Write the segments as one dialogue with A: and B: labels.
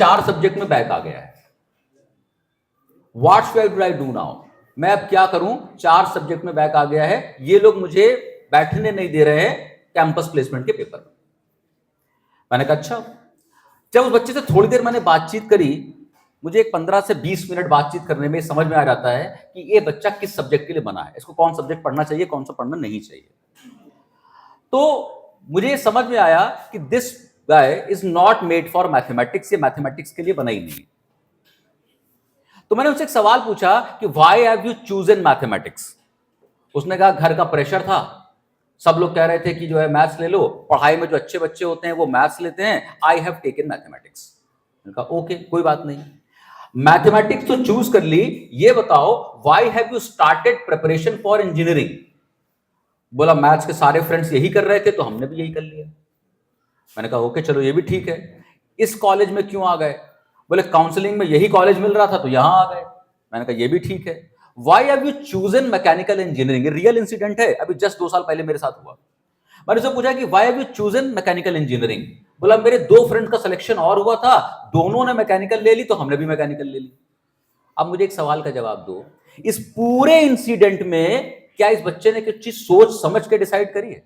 A: 4 subject में back आ गया है। What should I do now? मैं अब क्या करूं? 4 सब्जेक्ट में बैक आ गया है, ये लोग मुझे बैठने नहीं दे रहे हैं कैंपस प्लेसमेंट के पेपर में। मैंने कहा अच्छा। जब उस बच्चे से थोड़ी देर मैंने बातचीत करी, मुझे एक 15 से 20 मिनट बातचीत करने में समझ में आ जाता है कि ये बच्चा किस सब्जेक्ट के लिए बना है, इसको कौन सब्जेक्ट पढ़ना चाहिए, कौन सा पढ़ना नहीं चाहिए। तो मुझे समझ में आया कि this guy is not made for mathematics, ये मैथमेटिक्स के लिए बना ही नहीं। तो मैंने उससे एक सवाल पूछा कि why have you chosen mathematics? उसने कहा घर का प्रेशर था, सब लोग कह रहे थे कि जो है मैथ्स ले लो, पढ़ाई में जो अच्छे बच्चे होते हैं वो मैथ्स लेते हैं, आई हैव टेकन मैथमेटिक्स। मैंने कहा ओके, कोई बात नहीं, मैथमेटिक्स तो चूज कर ली, ये बताओ why have you started preparation for engineering? बोला मैथ्स के सारे फ्रेंड्स यही कर रहे थे तो हमने भी यही कर लिया। मैंने कहा ओके चलो ये भी ठीक है। इस कॉलेज में क्यों आ गए? बोले काउंसलिंग में यही कॉलेज मिल रहा था तो यहां आ गए। मैंने कहा ये भी ठीक है। Why have you chosen mechanical engineering? Real incident है, अभी जस्ट 2 साल पहले मेरे साथ हुआ। मैंने उससे पूछा कि why have you chosen mechanical engineering? बोला मेरे 2 फ्रेंड का सिलेक्शन और हुआ था, दोनों ने मैकेनिकल ले ली तो हमने भी मैकेनिकल ले ली। अब मुझे एक सवाल का जवाब दो, इस पूरे इंसिडेंट में क्या इस बच्चे ने कुछ चीज सोच समझ के डिसाइड करी है?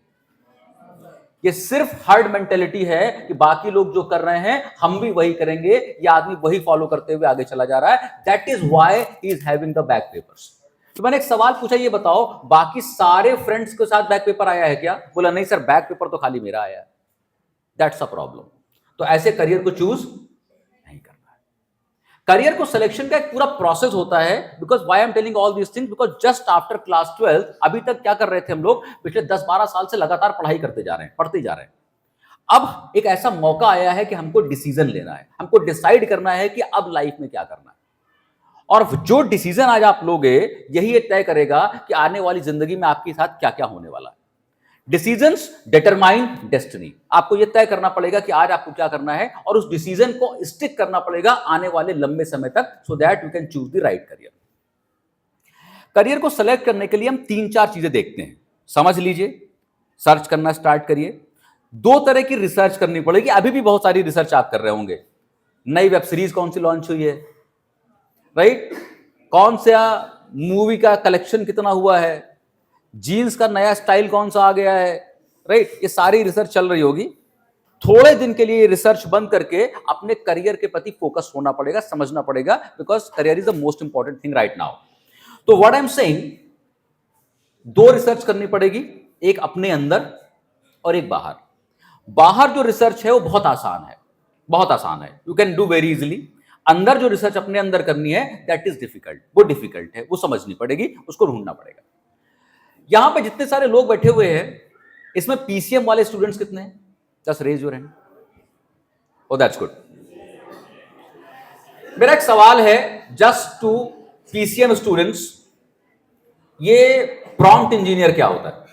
A: ये सिर्फ हर्ड मेंटेलिटी है कि बाकी लोग जो कर रहे हैं हम भी वही करेंगे, ये आदमी वही फॉलो करते हुए आगे चला जा रहा है। That is why he is having the back papers. तो मैंने एक सवाल पूछा, ये बताओ बाकी सारे फ्रेंड्स के साथ बैक पेपर आया है क्या? बोला नहीं सर, बैक पेपर तो खाली मेरा आया है। That's a problem. तो ऐसे करियर को चूज नहीं करना है। करियर को सिलेक्शन का एक पूरा प्रोसेस होता है। Because why I am telling all these things, because just after class 12 अभी तक क्या कर रहे थे हम लोग? पिछले 10-12 साल से लगातार पढ़ाई करते जा रहे हैं, पढ़ते जा रहे हैं। अब एक ऐसा मौका आया है कि हमको डिसीजन लेना है, हमको डिसाइड करना है कि अब लाइफ में क्या करना है। और जो डिसीजन आज आप लोगे यही तय करेगा कि आने वाली जिंदगी में आपके साथ क्या क्या होने वाला है। Decisions determine destiny. आपको यह तय करना पड़ेगा कि आज आपको क्या करना है और उस डिसीजन को स्टिक करना पड़ेगा आने वाले लंबे समय तक, so that you can choose the right career. Career को सेलेक्ट करने के लिए हम 3-4 चीजें देखते हैं, समझ लीजिए, सर्च करना स्टार्ट करिए। 2 तरह की रिसर्च करनी पड़ेगी, अभी भी बहुत सारी रिसर्च आप कर रहे होंगे। नई वेब सीरीज कौन सी लॉन्च हुई है, राइट? कौन सा मूवी का कलेक्शन कितना हुआ है, जीन्स का नया स्टाइल कौन सा आ गया है, राइट? ये सारी रिसर्च चल रही होगी। थोड़े दिन के लिए रिसर्च बंद करके अपने करियर के प्रति फोकस होना पड़ेगा, समझना पड़ेगा, because career is the most important thing right now. तो what I am saying, 2 research करनी पड़ेगी, एक अपने अंदर और एक बाहर। बाहर जो रिसर्च है वो बहुत आसान है, बहुत आसान है, you can do very easily. अंदर जो रिसर्च अपने अंदर करनी है दैट इज डिफिकल्ट, वो डिफिकल्ट है, वो समझनी पड़ेगी, उसको ढूंढना पड़ेगा। यहां पे जितने सारे लोग बैठे हुए हैं इसमें पीसीएम वाले स्टूडेंट्स कितने हैं? Just raise your hand. Oh that's good. मेरा एक सवाल है जस्ट टू पीसीएम स्टूडेंट्स, ये प्रॉम्प्ट इंजीनियर क्या होता है?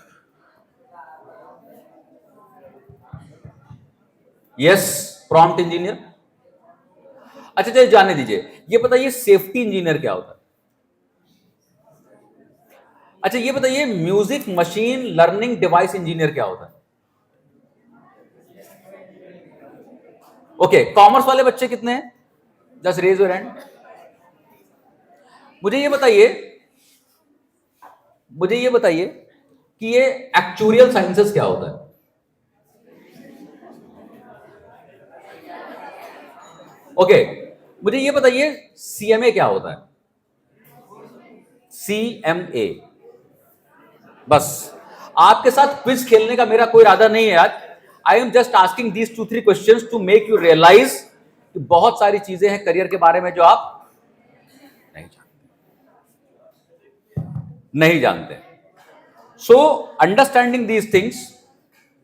A: Yes, prompt engineer. अच्छा चलिए जानने दीजिए, ये बताइए सेफ्टी इंजीनियर क्या होता है? अच्छा ये बताइए music machine learning device engineer क्या होता है? ओके, कॉमर्स वाले बच्चे कितने हैं? Just raise your hand. मुझे ये बताइए कि ये एक्चुरियल साइंसेस क्या होता है? ओके, मुझे ये बताइए सीएमए क्या होता है? सीएमए। बस, आपके साथ क्विज खेलने का मेरा कोई इरादा नहीं है आज। I am just asking these 2-3 questions to make you realise कि बहुत सारी चीजें हैं करियर के बारे में जो आप नहीं जानते। So understanding these things,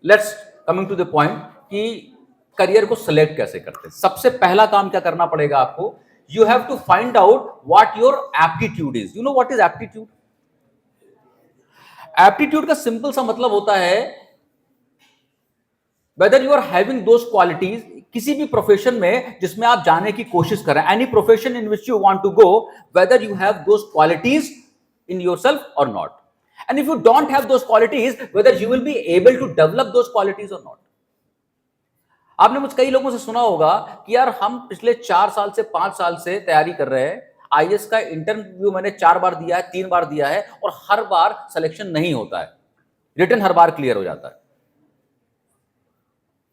A: let's coming to the point कि करियर को सिलेक्ट कैसे करते हैं। सबसे पहला काम क्या करना पड़ेगा आपको? You have to find out what your aptitude is. You know what is aptitude? Aptitude का सिंपल सा मतलब होता है whether you are having those qualities, किसी भी प्रोफेशन में जिसमें आप जाने की कोशिश कर रहे हैं, any profession in which you want to go, whether you have those qualities in yourself or not, and if you don't have those qualities, whether you will be able to develop those qualities or not. आपने मुझ कई लोगों से सुना होगा कि यार हम पिछले 4 साल से 5 साल से तैयारी कर रहे हैं, आईएएस का इंटरव्यू मैंने 4 बार दिया है, 3 बार दिया है और हर बार सिलेक्शन नहीं होता है, रिटन हर बार क्लियर हो जाता है।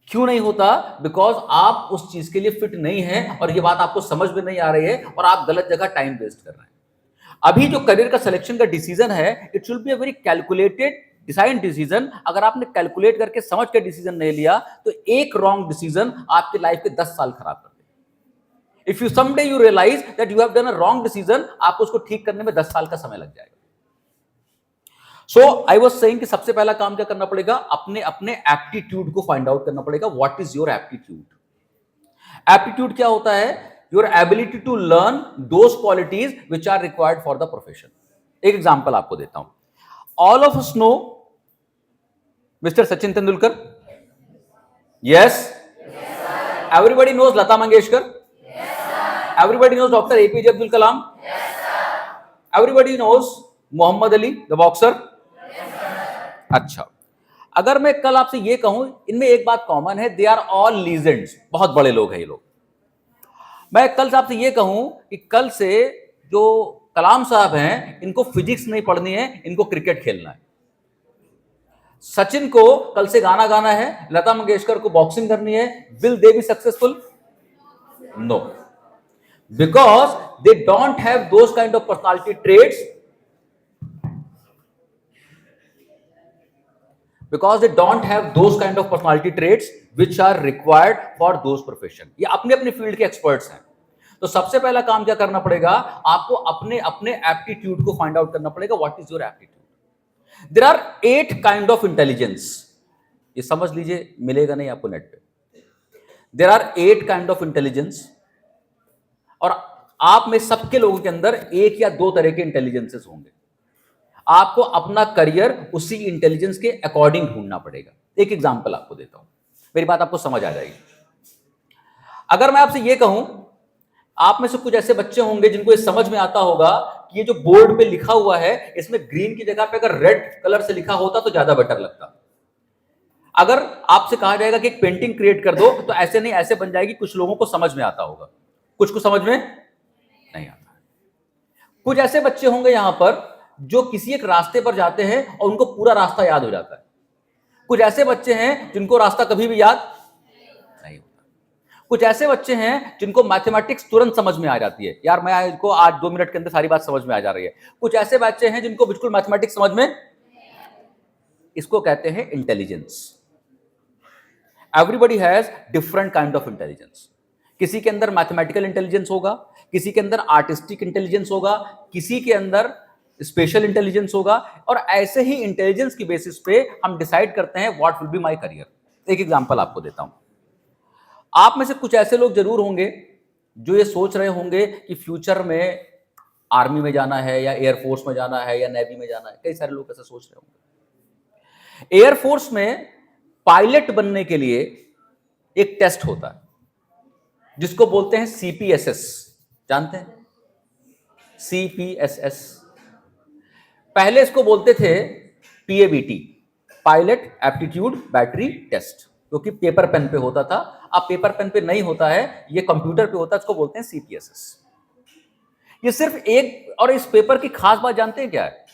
A: क्यों नहीं होता? बिकॉज आप उस चीज के लिए फिट नहीं है और ये बात आपको समझ में नहीं आ रही है और आप गलत जगह टाइम वेस्ट कर रहे हैं। अभी जो करियर का सिलेक्शन का डिसीजन है, it should be a very calculated decide decision. अगर आपने कैलकुलेट करके समझ के डिसीजन नहीं लिया तो एक रॉन्ग डिसीजन आपकी लाइफ के 10 साल खराब कर देगा। If you someday you realise that you have done a wrong decision, आपको उसको ठीक करने में 10 साल का समय लग जाएगा। सो आई वाज सेइंग कि सबसे पहला काम क्या करना पड़ेगा? अपने अपने एप्टीट्यूड को फाइंड आउट करना पड़ेगा। What is your aptitude? Aptitude क्या होता है? Your ability to learn those qualities which are required for the profession. एक एग्जांपल आपको देता हूं। All of us know mister Sachin Tendulkar? Yes? Everybody knows Lata Mangeshkar? Everybody knows doctor APJ Abdul Kalam? Everybody knows Muhammad Ali the boxer? अच्छा, अगर मैं कल आपसे ये कहूं, इनमें एक बात कॉमन है, दे आर ऑल लीजेंड्स, बहुत बड़े लोग हैं ये लोग। मैं कल से आपसे ये कहूं कि कल से जो कलाम साहब हैं, इनको फिजिक्स नहीं पढ़नी है, इनको क्रिकेट खेलना है। सचिन को कल से गाना गाना है, लता मंगेशकर को बॉक्सिंग करनी है, will they be successful? No, because they don't have those kind of personality traits, because they don't have those kind of personality traits which are required for those profession। ये अपने अपने फील्ड के experts हैं। तो सबसे पहला काम क्या करना पड़ेगा? आपको अपने अपने एप्टीट्यूड को फाइंड आउट करना पड़ेगा। What is your aptitude? There are 8 kind of intelligence. ये समझ लीजिए, मिलेगा नहीं आपको नेट पे। There are 8 kind of intelligence और आप में सबके लोगों के अंदर एक या दो तरह के इंटेलिजेंसेस होंगे। आपको अपना करियर उसी इंटेलिजेंस के अकॉर्डिंग ढूंढना पड़ेगा। एक एग्जांपल आपको देता हूं, मेरी बात आपको समझ आ जाएगी। अगर मैं आपसे ये कहूं, आप में से कुछ ऐसे बच्चे होंगे जिनको ये समझ में आता होगा कि ये जो बोर्ड पे लिखा हुआ है, इसमें ग्रीन की जगह पे अगर रेड कलर से लिखा होता तो ज्यादा बेटर लगता। अगर आपसे कहा जाएगा कि एक पेंटिंग क्रिएट कर दो, तो ऐसे नहीं ऐसे बन जाएगी। कुछ लोगों को समझ में आता होगा, कुछ को समझ में नहीं आता। कुछ ऐसे बच्चे होंगे यहां पर जो किसी एक रास्ते पर जाते हैं और उनको पूरा रास्ता याद हो जाता है। कुछ ऐसे बच्चे हैं जिनको रास्ता कभी भी याद नहीं होता। कुछ ऐसे बच्चे हैं जिनको मैथमेटिक्स तुरंत समझ में आ जाती है, यार मैं इनको आज 2 मिनट के अंदर सारी बात समझ में आ जा रही है। कुछ ऐसे बच्चे हैं जिनको बिल्कुल मैथमेटिक्स समझ में, इसको कहते हैं intelligence. Everybody has different kind of intelligence. किसी के अंदर मैथमेटिकल इंटेलिजेंस होगा, किसी के अंदर आर्टिस्टिक इंटेलिजेंस होगा, किसी के अंदर स्पेशल इंटेलिजेंस होगा, और ऐसे ही इंटेलिजेंस की बेसिस पे हम डिसाइड करते हैं what will be my career. एक एग्जांपल आपको देता हूं। आप में से कुछ ऐसे लोग जरूर होंगे जो ये सोच रहे होंगे कि फ्यूचर में आर्मी में जाना है या एयरफोर्स में जाना है या नेवी में जाना है। कई सारे लोग ऐसा सोच रहे होंगे। एयरफोर्स में पायलट बनने के लिए एक टेस्ट होता है जिसको बोलते हैं सीपीएसएस। जानते हैं? सीपीएसएस। पहले इसको बोलते थे PABT, pilot aptitude battery test, क्योंकि पेपर पेन पे होता था। अब पेपर पेन पे नहीं होता है, ये कंप्यूटर पे होता है, इसको बोलते हैं सीपीएसएस। ये सिर्फ एक, और इस पेपर की खास बात जानते हैं क्या है?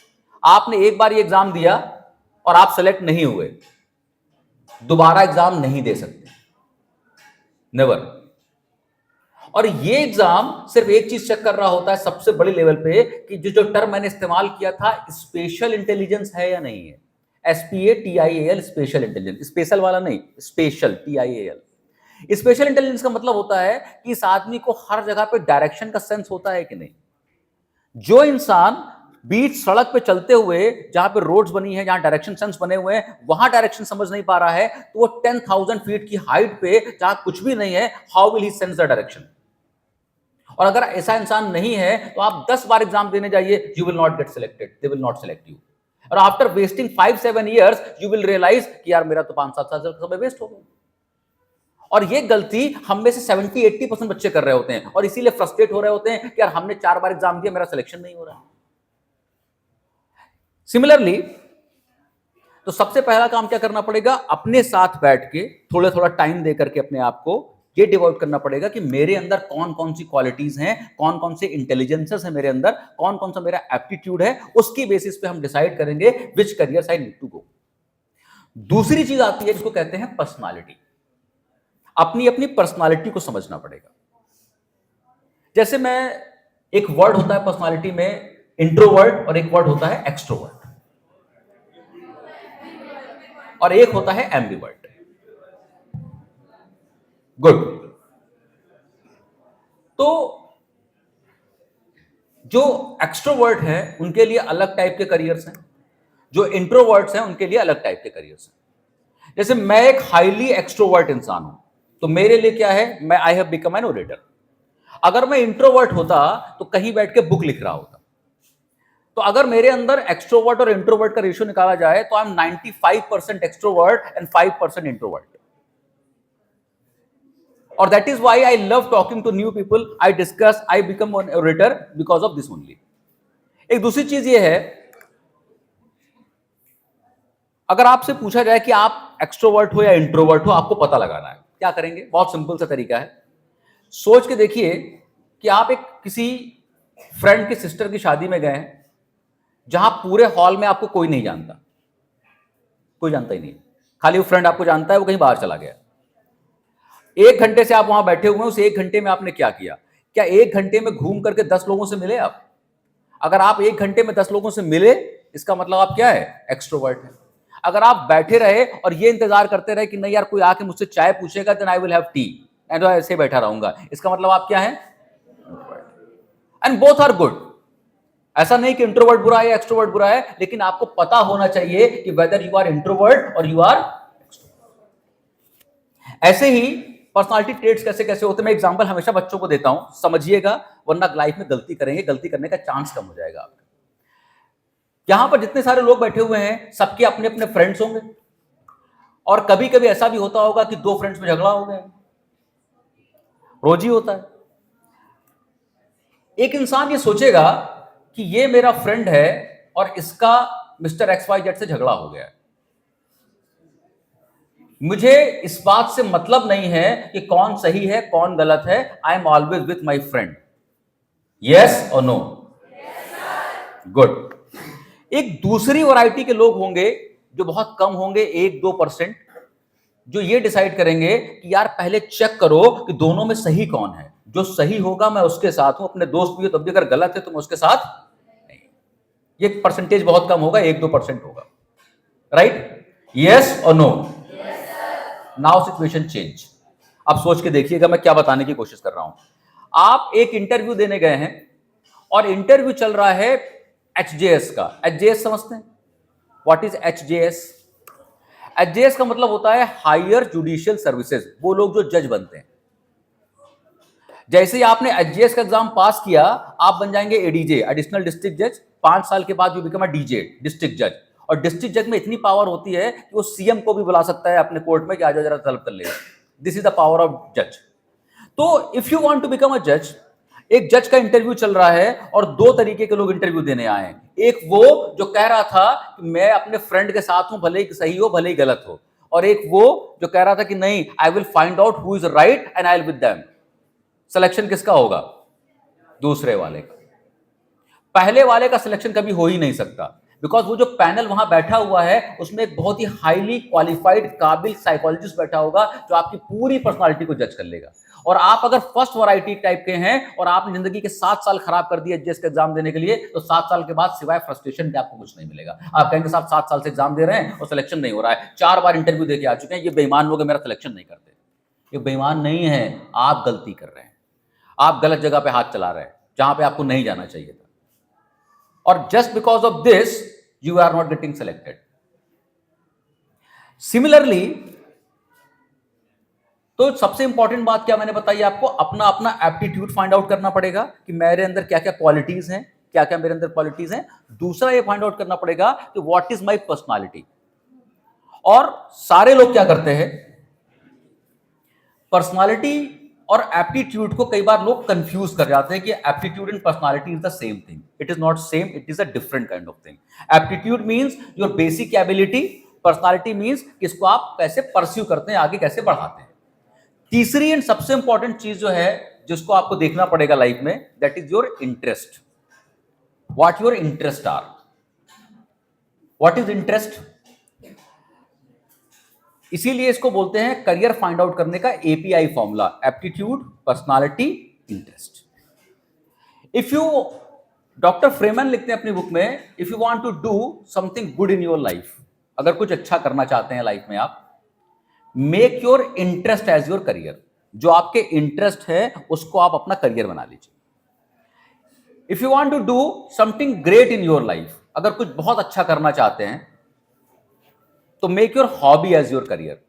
A: आपने एक बार ये एग्जाम दिया और आप सेलेक्ट नहीं हुए, दोबारा एग्जाम नहीं दे सकते, नेवर। और ये एग्जाम सिर्फ एक चीज चेक कर रहा होता है सबसे बड़ी लेवल पे, कि जो टर्म मैंने इस्तेमाल किया था, स्पेशल इंटेलिजेंस है या नहीं है। SPATIAL, स्पेशल इंटेलिजेंस, स्पेशल वाला नहीं, स्पेशल TIAL। स्पेशल इंटेलिजेंस का मतलब होता है कि इस आदमी को हर जगह पे डायरेक्शन का सेंस होता है कि नहीं। जो इंसान बीच सड़क पे चलते हुए, जहां पे रोड्स बनी है, जहां डायरेक्शन सेंस बने हुए हैं, वहां डायरेक्शन समझ नहीं पा रहा है, तो वो 10,000 फीट की हाइट पे जहां कुछ भी नहीं है, how will he sense the direction? और अगर ऐसा इंसान नहीं है तो आप 10 बार एग्जाम देने जाइए, you will not get selected, they will not select you. और after wasting 5-7 years you will realise कि यार मेरा तो 5-7 साल का समय वेस्ट हो गया। और ये गलती हम में से 70-80% बच्चे कर रहे होते हैं, और इसीलिए फ्रस्ट्रेट हो रहे होते हैं कि यार हमने 4 बार एग्जाम दिया, मेरा सिलेक्शन नहीं हो रहा है। सिमिलरली तो सबसे पहला काम क्या करना पड़ेगा, अपने साथ बैठ के थोड़ा थोड़ा टाइम दे करके अपने आप को ये डिवोट करना पड़ेगा कि मेरे अंदर कौन कौन सी क्वालिटीज हैं, कौन कौन से इंटेलिजेंसेस है मेरे अंदर, कौन कौन सा मेरा एप्टीट्यूड है, उसकी बेसिस पे हम डिसाइड करेंगे which career I need to go. दूसरी चीज आती है जिसको कहते हैं पर्सनालिटी। अपनी अपनी पर्सनालिटी को समझना पड़ेगा। जैसे मैं, एक वर्ड होता है पर्सनालिटी में इंट्रोवर्ट, और एक वर्ड होता है एक्सट्रोवर्ट, और एक होता है एम्बिवर्ट। गुड। तो जो एक्सट्रोवर्ट हैं उनके लिए अलग टाइप के करियर्स हैं, जो इंट्रोवर्ट्स हैं उनके लिए अलग टाइप के करियर्स हैं। जैसे मैं एक हाईली एक्सट्रोवर्ट इंसान हूं, तो मेरे लिए क्या है, मैं I have become an orator. अगर मैं इंट्रोवर्ट होता तो कहीं बैठ के बुक लिख रहा होता। तो अगर मेरे अंदर एक्सट्रोवर्ट और इंट्रोवर्ट का रेशियो निकाला जाए तो I am 95% extrovert and 5% introvert. और that is why I love talking to new people. I discuss, I become an orator because of this only. एक दूसरी चीज ये है, अगर आपसे पूछा जाए कि आप एक्सट्रोवर्ट हो या इंट्रोवर्ट हो, आपको पता लगाना है, क्या करेंगे? बहुत सिंपल सा तरीका है। सोच के देखिए कि आप एक किसी फ्रेंड की सिस्टर की शादी में गए हैं, जहां पूरे हॉल में आपको कोई नहीं जानता, कोई जानता ही नहीं, खाली वो फ्रेंड आपको जानता है, वो कहीं बाहर चला गया। 1 घंटे से आप वहां बैठे हुए हैं, उस 1 घंटे में आपने क्या किया? क्या 1 घंटे में घूम करके 10 लोगों से मिले आप? अगर आप 1 घंटे में 10 लोगों से मिले, इसका मतलब आप क्या है? एक्सट्रोवर्ट है। अगर आप बैठे रहे और ये इंतजार करते रहे कि नहीं यार कोई आके मुझसे चाय पूछेगा, then I will have tea, and ऐसे बैठा रहूंगा, इसका मतलब आप क्या है? And both are good. ऐसा नहीं कि इंट्रोवर्ट बुरा है या एक्सट्रोवर्ट बुरा है, लेकिन आपको पता होना चाहिए कि वेदर यू आर इंट्रोवर्ट और यू आर। ऐसे ही पर्सनालिटी ट्रेट्स कैसे कैसे होते हैं, मैं एग्जांपल हमेशा बच्चों को देता हूं, समझिएगा, वरना लाइफ में गलती करेंगे, गलती करने का चांस कम हो जाएगा आपका। यहां पर जितने सारे लोग बैठे हुए हैं, सबके अपने अपने फ्रेंड्स होंगे, और कभी कभी ऐसा भी होता होगा कि 2 फ्रेंड्स में झगड़ा हो गया, रोज ही होता है। एक इंसान ये सोचेगा कि ये मेरा फ्रेंड है और इसका मिस्टर XYZ से झगड़ा हो गया है, मुझे इस बात से मतलब नहीं है कि कौन सही है कौन गलत है, I am always with my friend. Yes और नो? गुड। एक दूसरी वैरायटी के लोग होंगे जो बहुत कम होंगे, 1-2%, जो ये डिसाइड करेंगे कि यार पहले चेक करो कि दोनों में सही कौन है, जो सही होगा मैं उसके साथ हूं, अपने दोस्त भी हो तब भी अगर गलत है तो मैं उसके साथ नहीं। ये परसेंटेज बहुत कम होगा, 1-2% होगा। राइट? यस और नो? Now situation change. अब सोच के देखिएगा मैं क्या बताने की कोशिश कर रहा हूं। आप एक इंटरव्यू देने गए हैं और इंटरव्यू चल रहा है HJS का। HJS समझते हैं? What is HJS? HJS का मतलब होता है हायर जुडिशियल सर्विसेज, वो लोग जो जज बनते हैं। जैसे ही आपने HJS का एग्जाम पास किया, आप बन जाएंगे ADJ, एडिशनल डिस्ट्रिक्ट जज। 5 साल के बाद you become a DJ, district जज। और डिस्ट्रिक्ट जज में इतनी पावर होती है कि वो CM को भी बुला सकता है अपने कोर्ट में कि आजा जरा तलब कर ले। This is the power of जज। तो if you want to become a जज, एक जज का इंटरव्यू चल रहा है और 2 तरीके के लोग इंटरव्यू देने आए हैं। एक वो जो कह रहा था कि मैं अपने फ्रेंड के साथ हूं, भले ही सही हो भले ही गलत हो, और एक वो जो कह रहा था कि नहीं, I will find out who is right and I will with them. Selection किसका होगा? दूसरे वाले का। पहले वाले का सिलेक्शन कभी हो ही नहीं सकता, बिकॉज वो जो पैनल वहां बैठा हुआ है उसमें एक बहुत ही हाईली क्वालिफाइड काबिल साइकोलॉजिस्ट बैठा होगा जो आपकी पूरी पर्सनालिटी को जज कर लेगा। और आप अगर फर्स्ट वैरायटी टाइप के हैं और आपने जिंदगी के 7 साल खराब कर दिए एचजेएस का एग्जाम देने के लिए, तो 7 साल के बाद सिवाय फ्रस्ट्रेशन के आपको कुछ नहीं मिलेगा। आप कहेंगे साहब 7 साल से एग्जाम दे रहे हैं और सिलेक्शन नहीं हो रहा है, 4 बार इंटरव्यू देके आ चुके हैं, ये बेईमान लोग मेरा सिलेक्शन नहीं करते। ये बेईमान नहीं है, आप गलती कर रहे हैं, आप गलत जगह पे हाथ चला रहे हैं जहां पे आपको नहीं जाना चाहिए था, और just because of this you are not getting selected. Similarly, तो सबसे इंपॉर्टेंट बात क्या मैंने बताई आपको, अपना अपना एप्टीट्यूड फाइंड आउट करना पड़ेगा कि मेरे अंदर क्या क्या क्वालिटीज हैं, क्या क्या मेरे अंदर क्वालिटीज हैं। दूसरा ये फाइंड आउट करना पड़ेगा कि व्हाट इज माय पर्सनालिटी। और सारे लोग क्या करते हैं, पर्सनालिटी और एप्टीट्यूड को कई बार लोग कंफ्यूज कर जाते हैं कि aptitude and personality is the same thing. It is not same, it is a different kind of thing. Aptitude means your basic ability personality means किसको आप कैसे परस्यू करते हैं, आगे कैसे बढ़ाते हैं। तीसरी एंड सबसे इंपॉर्टेंट चीज जो है जिसको आपको देखना पड़ेगा लाइफ में, that is your interest. What your interest are. What is interest? इसीलिए इसको बोलते हैं करियर फाइंड आउट करने का API formula, aptitude, personality, interest. If you, doctor Freeman लिखते हैं अपनी बुक में, if you want to do something good in your life, अगर कुछ अच्छा करना चाहते हैं लाइफ में आप, make your interest as your career. जो आपके इंटरेस्ट है उसको आप अपना करियर बना लीजिए। If you want to do something great in your life, अगर कुछ बहुत अच्छा करना चाहते हैं तो make your hobby as your career.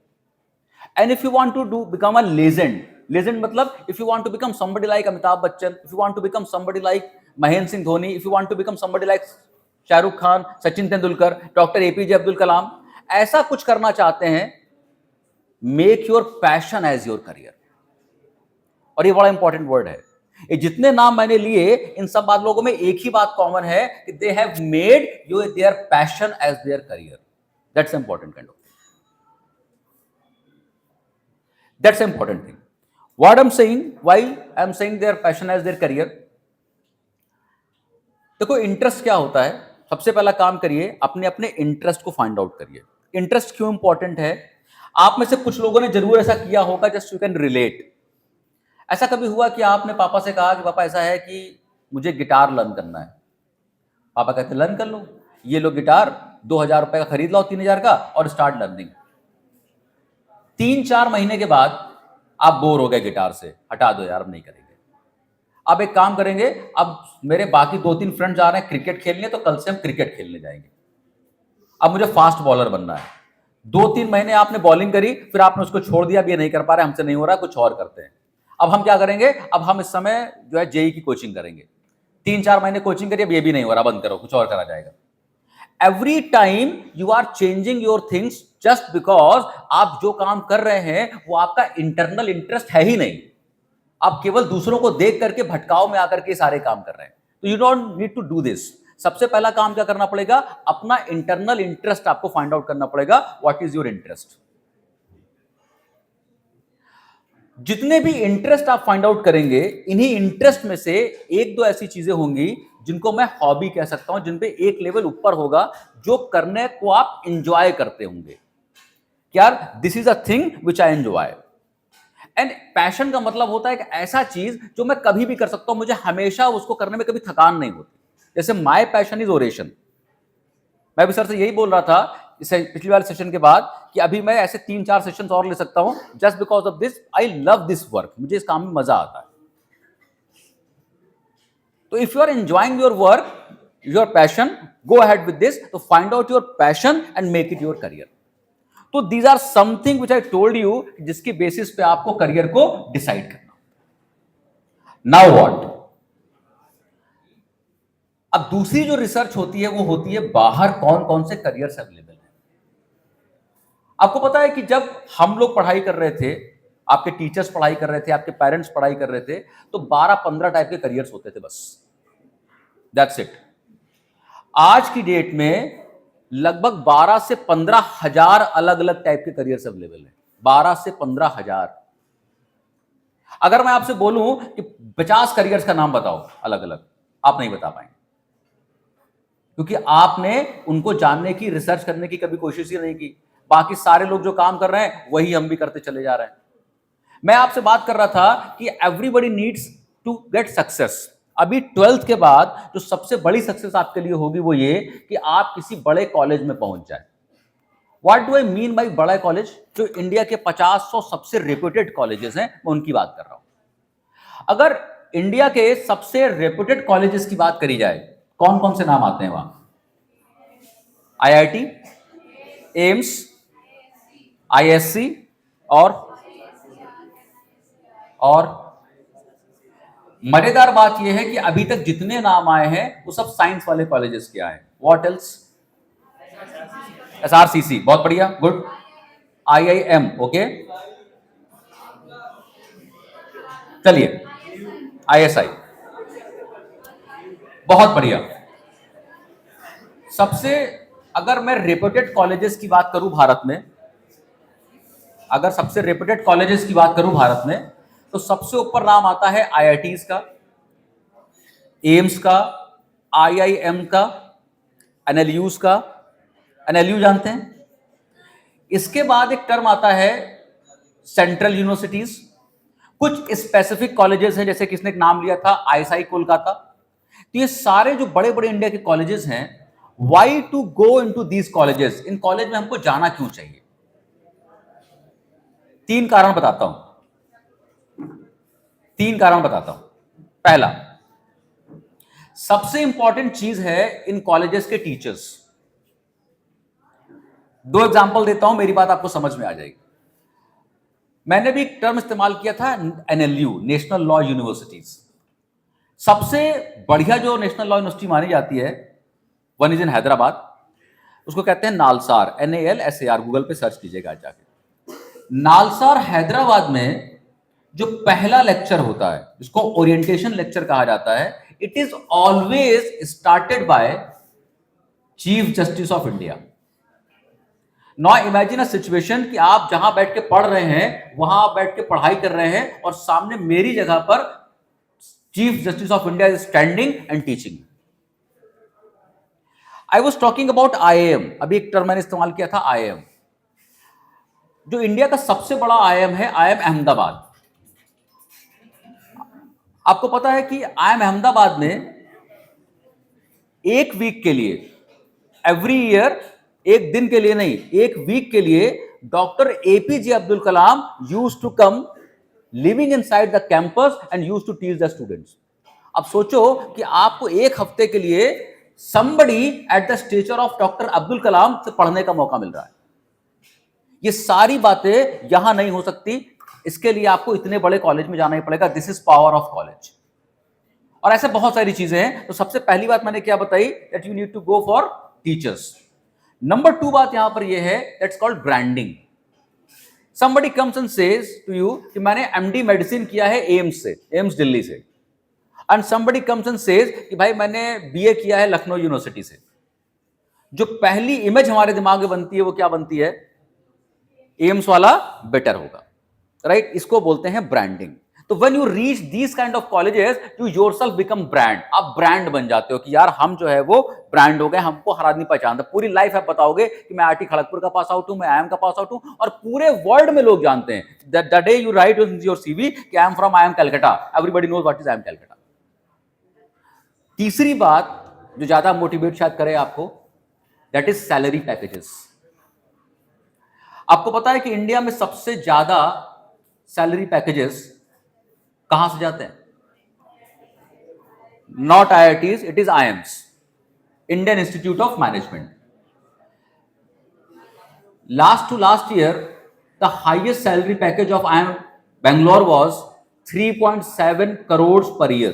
A: And if you want to do become a legend, legend मतलब if you want to become somebody like Amitabh Bachchan, if you want to become somebody like Mahendra Singh Dhoni, if you want to become somebody like Shahrukh Khan, Sachin Tendulkar, doctor APJ Abdul Kalam, ऐसा कुछ करना चाहते हैं, make your passion as your career. और ये बड़ा important word है। ये जितने नाम मैंने लिए, इन सब बात लोगों में एक ही बात कॉमन है कि they have made your their passion as their career. That's important kind of, that's important thing. What I am saying, why I am saying their passion as their career. देखो इंटरेस्ट क्या होता है, सबसे पहला काम करिए, अपने अपने इंटरेस्ट को फाइंड आउट करिए। इंटरेस्ट क्यों इंपॉर्टेंट है? आप में से कुछ लोगों ने जरूर ऐसा किया होगा, जस्ट यू कैन रिलेट। ऐसा कभी हुआ कि आपने पापा से कहा कि पापा ऐसा है कि मुझे गिटार लर्न करना है। पापा कहते लर्न कर लो, ये लो गिटार, 2000 रुपए का खरीद लो, 3000 का, और स्टार्ट लर्निंग। 3-4 महीने के बाद आप बोर हो गए गिटार से, हटा दो यार अब नहीं करेंगे। अब एक काम करेंगे, अब मेरे बाकी 2-3 फ्रेंड्स आ रहे हैं क्रिकेट खेलने, तो कल से हम क्रिकेट खेलने जाएंगे। अब मुझे फास्ट बॉलर बनना है। 2-3 महीने आपने बॉलिंग करी, फिर आपने उसको छोड़ दिया, अब ये नहीं कर पा रहे, हमसे नहीं हो रहा, कुछ और करते हैं। अब हम क्या करेंगे, अब हम इस समय जो है जेई की कोचिंग करेंगे। 3-4 महीने कोचिंग करिए, अब ये भी नहीं हो रहा, बंद करो, कुछ और करा जाएगा। Every time you are changing your things just because आप जो काम कर रहे हैं वो आपका इंटरनल इंटरेस्ट है ही नहीं। आप केवल दूसरों को देख करके भटकाव में आकर के सारे काम कर रहे हैं। तो you don't need to do this. सबसे पहला काम क्या करना पड़ेगा, अपना इंटरनल इंटरेस्ट आपको फाइंड आउट करना पड़ेगा। What is your interest? जितने भी इंटरेस्ट आप फाइंड आउट करेंगे, इन्हीं इंटरेस्ट में से 1-2 ऐसी चीजें होंगी जिनको मैं हॉबी कह सकता हूं, जिन पे एक लेवल ऊपर होगा, जो करने को आप इंजॉय करते होंगे। यार this is a thing which I enjoy. And passion का मतलब होता है एक ऐसा चीज जो मैं कभी भी कर सकता हूं, मुझे हमेशा उसको करने में कभी थकान नहीं होती। जैसे माय पैशन इज ओरेशन। मैं भी सर से यही बोल रहा था पिछली वाले सेशन के बाद कि अभी मैं ऐसे 3-4 सेशंस और ले सकता हूं, just because of this I love this work. मुझे इस काम में मजा आता है। तो if you are enjoying your work, your passion, go ahead with this. तो find out your passion and make it your career. तो these are something which I told you, जिसकी बेसिस पे आपको करियर को डिसाइड करना। Now what? अब दूसरी जो रिसर्च होती है वो होती है बाहर कौन कौन से करियर्स अवेलेबल हैं। आपको पता है कि जब हम लोग पढ़ाई कर रहे थे, आपके टीचर्स पढ़ाई कर रहे थे, आपके पेरेंट्स पढ़ाई कर रहे थे, तो 12-15 टाइप के करियर्स होते थे बस। That's it. आज की डेट में लगभग 12 से 15 हजार अलग अलग टाइप के करियर्स अवेलेबल हैं। 12 से 15 हजार। अगर मैं आपसे बोलूं कि 50 करियर्स का नाम बताओ अलग अलग, आप नहीं बता पाएंगे, क्योंकि आपने उनको जानने की, रिसर्च करने की कभी कोशिश ही नहीं की। बाकी सारे लोग जो काम कर रहे हैं वही हम भी करते चले जा रहे हैं। मैं आपसे बात कर रहा था कि everybody needs to get success. अभी 12th के बाद जो सबसे बड़ी सक्सेस आपके लिए होगी वो ये कि आप किसी बड़े कॉलेज में पहुंच जाए। What do I mean by बड़ा कॉलेज? जो इंडिया के 50-100 सबसे रेप्यूटेड कॉलेजेस हैं, मैं उनकी बात कर रहा हूं। अगर इंडिया के सबसे रेप्यूटेड कॉलेजेस की बात करी जाए, कौन कौन से नाम आते हैं वहां? आईआईटी, एम्स, आईएससी और मजेदार बात यह है कि अभी तक जितने नाम आए हैं वो सब साइंस वाले कॉलेजेस के आए हैं। What else? एसआरसीसी, बहुत बढ़िया, गुड। आईआईएम, ओके, चलिए, आईएसआई, बहुत बढ़िया। सबसे अगर मैं रेपुटेड कॉलेजेस की बात करूं भारत में, अगर सबसे रेपुटेड कॉलेजेस की बात करूं भारत में, तो सबसे ऊपर नाम आता है आईआईटीज का, एम्स का, आईआईएम का, एनएलयूज का। एनएलयू जानते हैं? इसके बाद एक टर्म आता है सेंट्रल यूनिवर्सिटीज। कुछ स्पेसिफिक कॉलेजेस हैं, जैसे किसने एक नाम लिया था, आईएसआई कोलकाता। तो ये सारे जो बड़े बड़े इंडिया के कॉलेजेस हैं, why to go into these colleges, इन कॉलेज में हमको जाना क्यों चाहिए? 3 कारण बताता हूं, 3 कारण बताता हूं। पहला, सबसे इंपॉर्टेंट चीज है इन कॉलेजेस के टीचर्स। 2 एग्जांपल देता हूं, मेरी बात आपको समझ में आ जाएगी। मैंने भी एक टर्म इस्तेमाल किया था, एनएलयू, नेशनल लॉ यूनिवर्सिटीज। सबसे बढ़िया जो नेशनल लॉ यूनिवर्सिटी मानी जाती है, वन इज इन हैदराबाद, उसको कहते हैं नालसार, NALSAR, गूगल पे सर्च कीजिएगा जाके। नालसार हैदराबाद में जो पहला लेक्चर होता है, जिसको ओरिएंटेशन लेक्चर कहा जाता है, it is always started by chief justice of India. नॉ इमेजिन अ सिचुएशन कि आप जहां बैठ के पढ़ रहे हैं, वहां आप बैठ के पढ़ाई कर रहे हैं, और सामने मेरी जगह पर chief justice of India is standing and teaching. I was talking about IIM। अभी एक टर्म मैंने इस्तेमाल किया था, IIM। जो इंडिया का सबसे बड़ा IIM है, IIM अहमदाबाद। आपको पता है कि IIM अहमदाबाद में एक वीक के लिए, एवरी ईयर, एक दिन के लिए नहीं, एक वीक के लिए, doctor APJ Abdul Kalam used to come living inside the campus and used to teach the students. अब सोचो कि आपको एक हफ्ते के लिए somebody at the stature of doctor Abdul Kalam से पढ़ने का मौका मिल रहा है। ये सारी बातें यहां नहीं हो सकती, इसके लिए आपको इतने बड़े कॉलेज में जाना ही पड़ेगा। This is power of college. और ऐसे बहुत सारी चीजें हैं। तो सबसे पहली बात मैंने क्या बताई, that you need to go for teachers. Number 2 बात यहां पर यह है, that's called branding. somebody comes and says to you कि मैंने MD मेडिसिन किया है एम्स से, एम्स दिल्ली से, and somebody comes and says कि भाई मैंने BA किया है लखनऊ यूनिवर्सिटी से। जो पहली इमेज हमारे दिमाग में बनती है वो क्या बनती है? एम्स वाला बेटर होगा, राइट? इसको बोलते हैं ब्रांडिंग। तो when you reach these kind of colleges, you yourself become brand. आप ब्रांड बन जाते हो कि यार हम जो है वो ब्रांड हो गए, हमको हर आदमी पहचानता। पूरी लाइफ आप बताओगे कि मैं IIT खड़गपुर का पास आउट हूं, मैं IIM का पास आउट हूं, और पूरे वर्ल्ड में लोग जानते हैं। The day you write in your CV कि I am from IIM Calcutta, everybody knows what is IIM Calcutta. तीसरी बात जो ज्यादा मोटिवेट शायद करे आपको, दैट इज सैलरी पैकेजेस। आपको पता है कि इंडिया में सबसे ज्यादा सैलरी पैकेजेस कहां से जाते हैं? Not IITs, it is IIMs, Indian institute of management. Last to last year the highest salary package of IIM Bangalore was 3.7 crores per year।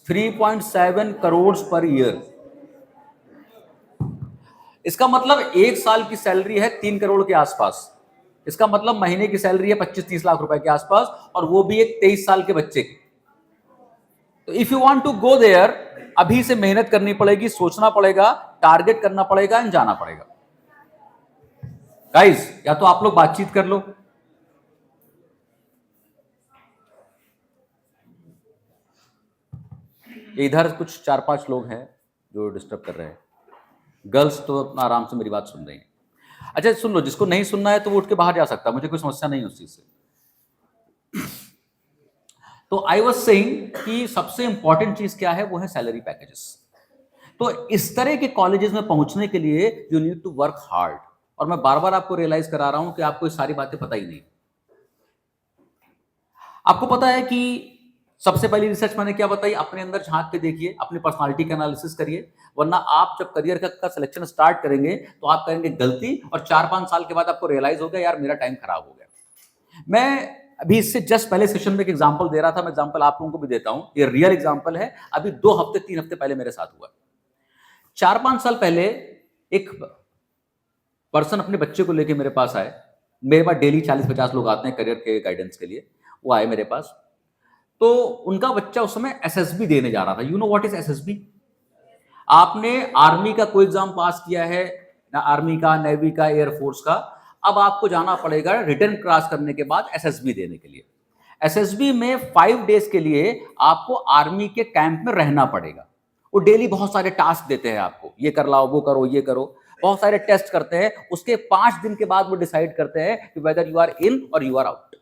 A: 3.7 crores per year। इसका मतलब एक साल की सैलरी है 3 करोड़ के आसपास। इसका मतलब महीने की सैलरी है 25-30 लाख रुपए के आसपास, और वो भी एक 23 साल के बच्चे की। तो if you want to go there, अभी से मेहनत करनी पड़ेगी, सोचना पड़ेगा, टारगेट करना पड़ेगा एंड जाना पड़ेगा। गाइस, या तो आप लोग बातचीत कर लो, इधर कुछ 4-5 लोग हैं जो डिस्टर्ब कर रहे हैं। गर्ल्स तो अपना आराम से मेरी बात सुन रही हैं। अच्छा सुन लो, जिसको नहीं सुनना है तो वो उठ के बाहर जा सकता है, मुझे कोई समस्या नहीं उस चीज से। तो आई वाज सेइंग कि सबसे इंपॉर्टेंट चीज क्या है, वो है सैलरी पैकेजेस। तो इस तरह के कॉलेजेस में पहुंचने के लिए you need to work hard. और मैं बार बार आपको रियलाइज करा रहा हूं कि आपको ये सारी बातें पता ही नहीं। आपको पता है कि सबसे पहली रिसर्च मैंने क्या बताई, अपने अंदर झांक के देखिए, अपनी पर्सनालिटी का एनालिसिस करिए, वरना आप जब करियर का सिलेक्शन स्टार्ट करेंगे तो आप करेंगे गलती, और 4-5 साल के बाद आपको रियलाइज हो गया यार मेरा टाइम खराब हो गया। मैं अभी इससे जस्ट पहले सेशन में एक एग्जांपल दे रहा था, मैं एग्जांपल आप लोगों को भी देता हूं, ये रियल एग्जांपल है, अभी 2 हफ्ते 3 हफ्ते पहले मेरे साथ हुआ। 4-5 साल पहले एक पर्सन अपने बच्चे को लेके मेरे पास आए। मेरे पास डेली 40-50 लोग आते हैं करियर के गाइडेंस के लिए। वो आए मेरे पास, तो उनका बच्चा उस समय SSB देने जा रहा था। You know what is SSB? आपने आर्मी का कोई एग्जाम पास किया है ना, आर्मी का, नेवी का, एयरफोर्स का, अब आपको जाना पड़ेगा रिटर्न क्रॉस करने के बाद एसएसबी देने के लिए। एसएसबी में 5 डेज के लिए आपको आर्मी के कैंप में रहना पड़ेगा। वो डेली बहुत सारे टास्क देते हैं आपको, ये कर लाओ, वो करो, ये करो, बहुत सारे टेस्ट करते हैं। उसके 5 दिन के बाद वो डिसाइड करते हैं कि वेदर यू आर इन और यू आर आउट।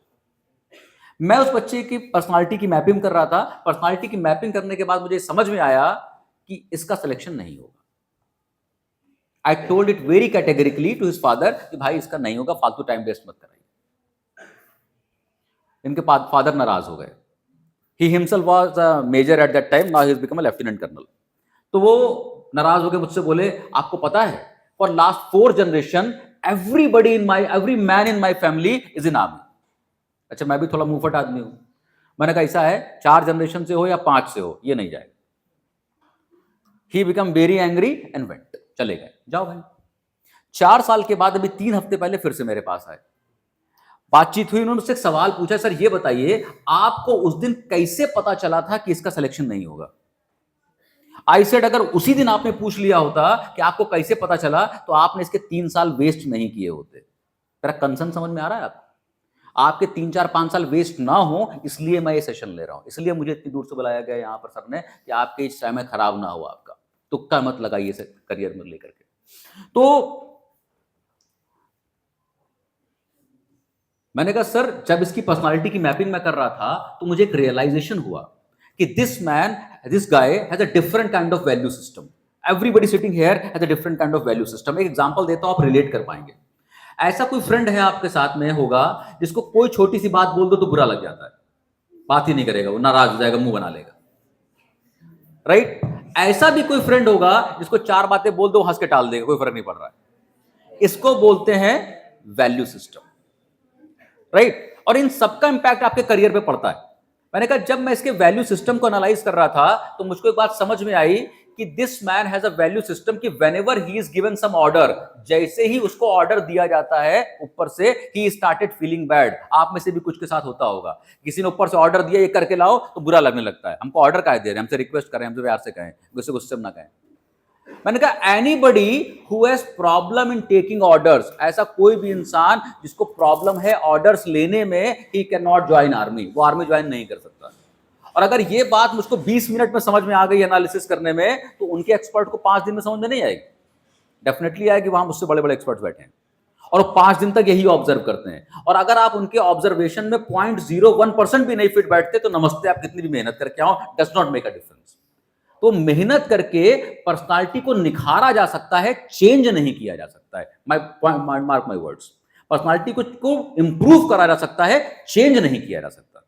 A: मैं उस बच्चे की पर्सनालिटी की मैपिंग कर रहा था। पर्सनालिटी की मैपिंग करने के बाद मुझे समझ में आया कि इसका सिलेक्शन नहीं होगा। I told it very categorically to his father कि भाई इसका नहीं होगा, फालतू टाइम वेस्ट मत कराइए। इनके फादर नाराज हो गए। He himself was a major at that time, now he has become a lieutenant colonel. तो वो नाराज होकर मुझसे बोले, आपको पता है for last 4 generation every man in my family is in army. अच्छा, मैं भी थोड़ा मुंहफट आदमी हूं। मैंने कहा ऐसा है, 4 जनरेशन से हो या 5 से हो, ये नहीं जाएगा। He become very angry and went, चले गए, जाओ भाई। 4 साल के बाद अभी 3 हफ्ते पहले फिर से मेरे पास आए, बातचीत हुई। उन्होंने मुझसे एक सवाल पूछा, सर ये बताइए आपको उस दिन कैसे पता चला था कि इसका सिलेक्शन नहीं होगा? आई सेड अगर उसी दिन आपने पूछ लिया होता कि आपको कैसे पता चला, तो आपने इसके 3 साल वेस्ट नहीं किए होते। तेरा कंसर्न समझ में आ रहा है आपको? आपके 3, 4, 5 साल वेस्ट ना हो, इसलिए मैं ये सेशन ले रहा हूं। इसलिए मुझे इतनी दूर से बुलाया गया यहां पर सर ने कि आपके इस समय खराब ना हो आपका, तुक्का मत लगाइए करियर में लेकर के। तो मैंने कहा सर, जब इसकी पर्सनालिटी की मैपिंग मैं कर रहा था तो मुझे एक रियलाइजेशन हुआ कि this guy has a different kind of value system. Everybody sitting here has a different kind of value system. एक एग्जांपल देता हूं, आप रिलेट कर पाएंगे। ऐसा कोई फ्रेंड है आपके साथ में होगा जिसको कोई छोटी सी बात बोल दो तो बुरा लग जाता है, बात ही नहीं करेगा, वो नाराज हो जाएगा, मुंह बना लेगा, राइट? ऐसा भी कोई फ्रेंड होगा जिसको 4 बातें बोल दो, हंस के टाल देगा, कोई फर्क नहीं पड़ रहा है। इसको बोलते हैं वैल्यू सिस्टम, राइट? और इन सबका इंपैक्ट आपके करियर पे पड़ता है। मैंने कहा जब मैं इसके वैल्यू सिस्टम को एनालाइज कर रहा था तो मुझको एक बात समझ में आई कि this man has a value system कि whenever he is given some order, जैसे ही उसको ऑर्डर दिया जाता है ऊपर से, ही स्टार्टेड फीलिंग बैड। आप में से भी कुछ के साथ होता होगा, किसी ने ऊपर से ऑर्डर दिया ये करके लाओ तो बुरा लगने लगता है। हमको ऑर्डर काहे दे रहे हैं, हमसे रिक्वेस्ट कर रहे हैं, हमसे प्यार से कहें, गुस्से गुस्से में ना कहें। मैंने कहा anybody who has problem in taking orders, ऐसा कोई भी इंसान जिसको प्रॉब्लम है ऑर्डर्स लेने में, he can not join army, वो आर्मी ज्वाइन नहीं कर सकता। और अगर ये बात मुझको 20 मिनट में समझ में आ गई एनालिसिस करने में, तो उनके एक्सपर्ट को 5 दिन में समझ में नहीं आएगी। डेफिनेटली आएगी, वहां मुझसे बड़े बड़े एक्सपर्ट्स बैठे हैं और 5 दिन तक यही ऑब्जर्व करते हैं। और अगर आप उनके ऑब्जर्वेशन में 0.01% भी नहीं फिट बैठते तो नमस्ते, आप कितनी भी मेहनत करके आओ, does not make a difference. तो मेहनत करके पर्सनालिटी को निखारा जा सकता है, चेंज नहीं किया जा सकता है। मार्क माय वर्ड्स, पर्सनालिटी को इंप्रूव करा जा सकता है, चेंज नहीं किया जा सकता।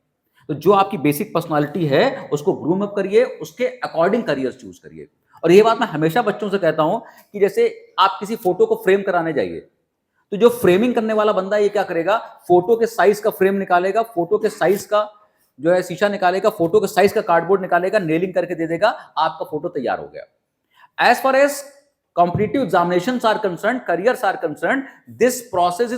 A: तो जो आपकी बेसिक पर्सनालिटी है उसको ग्रूम अप करिए, उसके अकॉर्डिंग करियर चूज करिए। और ये बात मैं हमेशा बच्चों से कहता हूं कि जैसे आप किसी फोटो को फ्रेम कराने जाइए, तो जो फ्रेमिंग करने वाला बंदा ये क्या करेगा, फोटो के साइज का फ्रेम निकालेगा, फोटो के साइज का जो है शीशा निकालेगा, फोटो के साइज का कार्डबोर्ड निकालेगा, नेलिंग करके दे देगा, आपका फोटो तैयार हो गया। As far as competitive examinations are concerned, careers are concerned, this process is